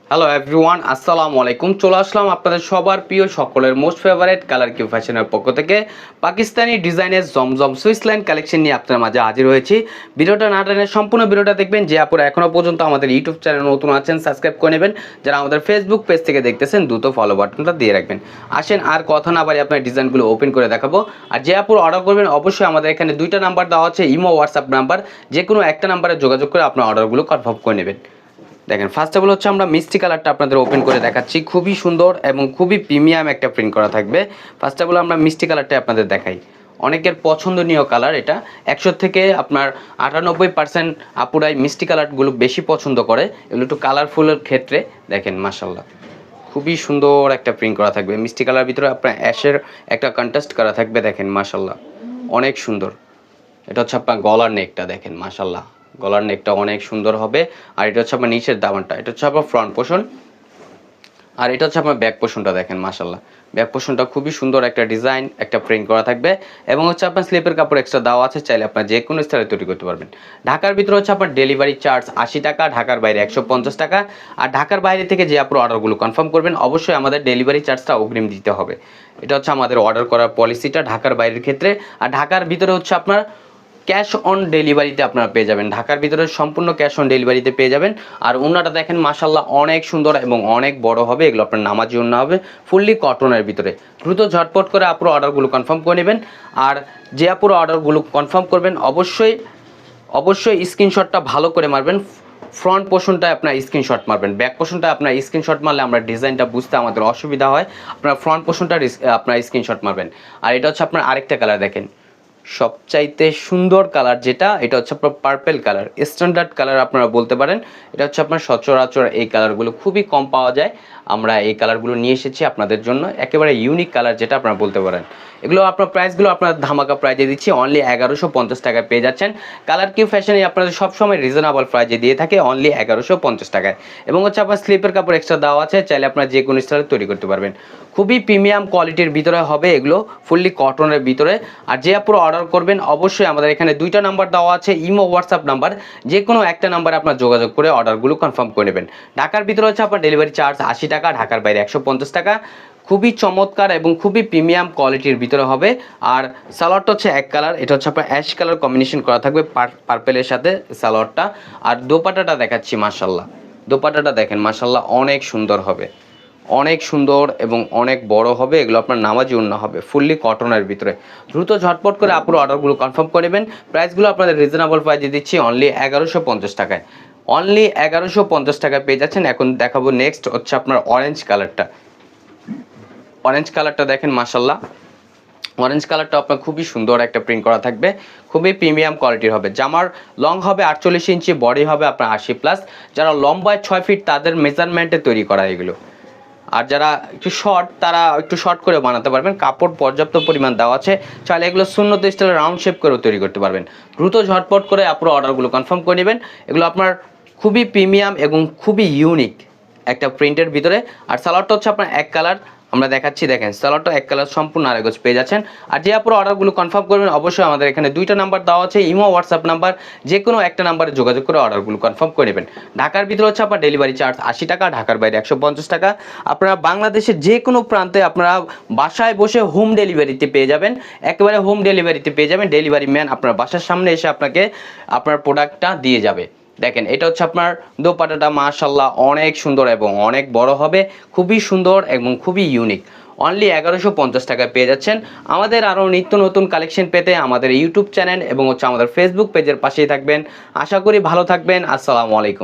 Hello everyone, আসসালামু আলাইকুম। চলে আসলাম আপনাদের সবার প্রিয় সকলের মোস্ট ফেভারিট কালার কিউ ফ্যাশনের পক্ষ থেকে পাকিস্তানি ডিজাইনের জমজম সুইস লাইন কালেকশন নিয়ে আপনার মাঝে হাজির হয়েছি। ভিডিওটা না টেনে সম্পূর্ণ ভিডিওটা দেখবেন। যে আপনারা এখনও পর্যন্ত আমাদের ইউটিউব চ্যানেল নতুন আছেন সাবস্ক্রাইব করে নেবেন। যারা আমাদের ফেসবুক পেজ থেকে দেখতেছেন দ্রুত ফলো বাটনটা দিয়ে রাখবেন। আসেন আর কথা না বাড়ি আপনার ডিজাইনগুলো ওপেন করে দেখাবো। আর যে আপুর অর্ডার করবেন অবশ্যই আমাদের এখানে দুইটা নাম্বার দেওয়া আছে, ইমো হোয়াটসঅ্যাপ নাম্বার। যে কোনো একটা নাম্বারে যোগাযোগ করে আপনার অর্ডারগুলো কনফার্ম করে নেবেন। দেখেন ফার্স্ট অফ অল হচ্ছে আমরা মিষ্টি কালারটা আপনাদের ওপেন করে দেখাচ্ছি। খুবই সুন্দর এবং খুবই প্রিমিয়াম একটা প্রিন্ট করা থাকবে। ফার্স্ট অফ অল আমরা মিষ্টি কালারটা আপনাদের দেখাই। অনেকের পছন্দনীয় কালার এটা। 100 থেকে আপনার 98% আপুরাই মিষ্টি কালারগুলো বেশি পছন্দ করে। এগুলো একটু কালারফুলের ক্ষেত্রে দেখেন মাশাল্লাহ খুবই সুন্দর একটা প্রিন্ট করা থাকবে। মিষ্টি কালার ভিতরে আপনার অ্যাশের একটা কন্ট্রাস্ট করা থাকবে, দেখেন মাশাল্লাহ অনেক সুন্দর। এটা হচ্ছে আপনার গলার নেকটা, দেখেন মাশাল্লাহ গলার নেকটা অনেক সুন্দর হবে। আর এটা হচ্ছে আপনার নিচের দামানটা, এটা হচ্ছে আপনার ফ্রন্ট পোর্শন। আর এটা হচ্ছে আপনার ব্যাক পোর্শনটা, দেখেন মাশাল্লাহ ব্যাক পোর্শনটা খুবই সুন্দর একটা ডিজাইন একটা প্রিন্ট করা থাকবে। এবং হচ্ছে আপনার স্লিপের কাপড় এক্সট্রা দেওয়া আছে, চাইলে আপনার যে কোনো স্তরে তৈরি করতে পারবেন। ঢাকার ভিতরে হচ্ছে আপনার ডেলিভারি চার্জ 80 টাকা, ঢাকার বাইরে 150 টাকা। আর ঢাকার বাইরে থেকে যে আপনার অর্ডারগুলো কনফার্ম করবেন অবশ্যই আমাদের ডেলিভারি চার্জটা অগ্রিম দিতে হবে। এটা হচ্ছে আমাদের অর্ডার করার পলিসিটা ঢাকার বাইরের ক্ষেত্রে। আর ঢাকার ভিতরে হচ্ছে আপনার ক্যাশ অন ডেলিভারিতে আপনারা পেয়ে যাবেন। ঢাকার ভিতরে সম্পূর্ণ ক্যাশ অন ডেলিভারিতে পেয়ে যাবেন। আর ওনাটা দেখেন মাশাল্লাহ অনেক সুন্দর এবং অনেক বড় হবে। এগুলো আপনার নামাজি ওন্না হবে, ফুললি কটনের ভিতরে। দ্রুত ঝটপট করে আপুরো অর্ডারগুলো কনফার্ম করে নেবেন। আর যে আপুরো অর্ডারগুলো কনফার্ম করবেন অবশ্যই স্ক্রিনশটটা ভালো করে মারবেন। ফ্রন্ট পোর্শনটায় আপনার স্ক্রিনশট মারবেন, ব্যাক পোর্শনটায় আপনার স্ক্রিনশট মারলে আমরা ডিজাইনটা বুঝতে আমাদের অসুবিধা হয়। আপনার ফ্রন্ট পোর্শনটার আপনার স্ক্রিনশট মারবেন। আর এটা হচ্ছে আপনার আরেকটা কালার, দেখেন সবচাইতে সুন্দর কালার যেটা, এটা হচ্ছে আপনার পার্পেল কালার, স্ট্যান্ডার্ড কালার আপনারা বলতে পারেন। এটা হচ্ছে আপনার সচরাচর এই কালারগুলো খুবই কম পাওয়া যায়। আমরা এই কালারগুলো নিয়ে এসেছি আপনাদের জন্য, একেবারে ইউনিক কালার যেটা আপনারা বলতে পারেন। এগুলো আপনার প্রাইসগুলো আপনার ধামাকা প্রাইজে দিচ্ছি, অনলি 1150 টাকায় পেয়ে যাচ্ছেন। কালার কিউ ফ্যাশনে আপনাদের সবসময় রিজনেবল প্রাইজে দিয়ে থাকে, অনলি 1150 টাকায়। এবং হচ্ছে আপনার স্লিপের কাপড় এক্সট্রা দেওয়া আছে, চাইলে আপনার যে কোনো স্টাইলে তৈরি করতে পারবেন। খুবই প্রিমিয়াম কোয়ালিটির ভিতরে হবে এগুলো, ফুললি কটনের ভিতরে। আর যে আপনারা অর্ডার করবেন অবশ্যই আমাদের এখানে দুইটা নাম্বার দেওয়া আছে, ইমো হোয়াটসঅ্যাপ নাম্বার। যে কোনো একটা নাম্বারে আপনার যোগাযোগ করে অর্ডারগুলো কনফার্ম করে নেবেন। ঢাকার ভিতরে হচ্ছে আপনার ডেলিভারি চার্জ 80 টাকা, ঢাকার বাইরে 150 টাকা। খুবই চমৎকার এবং খুবই প্রিমিয়াম কোয়ালিটির ভিতরে হবে। আর সালোয়ারটা হচ্ছে এক কালার, এটা হচ্ছে আপনার অ্যাশ কালার কম্বিনেশন করা থাকবে পার্পেলের সাথে সালোয়ারটা। আর দোপাটাটা দেখাচ্ছি, মাশাল্লাহ দোপাটাটা দেখেন মাশাল্লাহ অনেক সুন্দর হবে, অনেক সুন্দর এবং অনেক বড় হবে। এগুলো আপনার নামাজি ওন্না হবে, ফুললি কটনের ভিতরে। দ্রুত ঝটপট করে আপনার অর্ডারগুলো কনফার্ম করে নেবেন। প্রাইসগুলো আপনাদের রিজনেবল প্রাইসে দিচ্ছি, অনলি 1150 টাকায়। অনলি 1150 টাকায় পেয়ে যাচ্ছেন। এখন দেখাবো নেক্সট হচ্ছে আপনার অরেঞ্জ কালারটা। অরেঞ্জ কালারটা দেখেন মাশাল্লাহ অরেঞ্জ কালারটা আপনার খুবই সুন্দর একটা প্রিন্ট করা থাকবে, খুবই প্রিমিয়াম কোয়ালিটির হবে। জামার লং হবে 48 ইঞ্চি, বডি হবে আপনার 80+। যারা লম্বায় 6 ফিট তাদের মেজারমেন্টে তৈরি করা এগুলো। আর যারা একটু শর্ট তারা একটু শর্ট করে বানাতে পারবেন, কাপড় পর্যাপ্ত পরিমাণ দেওয়া আছে, চাইলে এগুলো সুন্নত স্টাইলে রাউন্ড শেপ করেও তৈরি করতে পারবেন। দ্রুত ঝটপট করে আপনার অর্ডারগুলো কনফার্ম করে নেবেন। এগুলো আপনার খুবই প্রিমিয়াম এবং খুবই ইউনিক একটা প্রিন্টের ভিতরে। আর সালোয়ারটা হচ্ছে আপনার এক কালার, আমরা দেখাচ্ছি দেখেন সালোয়ারটা এক কালার সম্পূর্ণ আরেকজ পেয়ে যাচ্ছেন। আর যে আপনারা অর্ডারগুলো কনফার্ম করবেন অবশ্যই আমাদের এখানে দুইটা নাম্বার দেওয়া আছে, ইমো হোয়াটসঅ্যাপ নাম্বার। যে কোনো একটা নাম্বারে যোগাযোগ করে অর্ডারগুলো কনফার্ম করে নেবেন। ঢাকার ভিতরে হচ্ছে আপনার ডেলিভারি চার্জ 80 টাকা, ঢাকার বাইরে 150 টাকা। আপনারা বাংলাদেশের যে কোনো প্রান্তে আপনারা বাসায় বসে হোম ডেলিভারিতে পেয়ে যাবেন, একেবারে হোম ডেলিভারিতে পেয়ে যাবেন। ডেলিভারি ম্যান আপনার বাসার সামনে এসে আপনাকে আপনার প্রোডাক্টটা দিয়ে যাবে। দেখেন এটা হচ্ছে আপনার দোপাটাটা মাশাল্লাহ অনেক সুন্দর এবং অনেক বড় হবে, খুবই সুন্দর এবং খুবই ইউনিক। অনলি 1150 টাকায় পেয়ে যাচ্ছেন। আমাদের আরও নিত্য নতুন কালেকশন পেতে আমাদের ইউটিউব চ্যানেল এবং হচ্ছে আমাদের ফেসবুক পেজের পাশেই থাকবেন। আশা করি ভালো থাকবেন। আসসালামু আলাইকুম।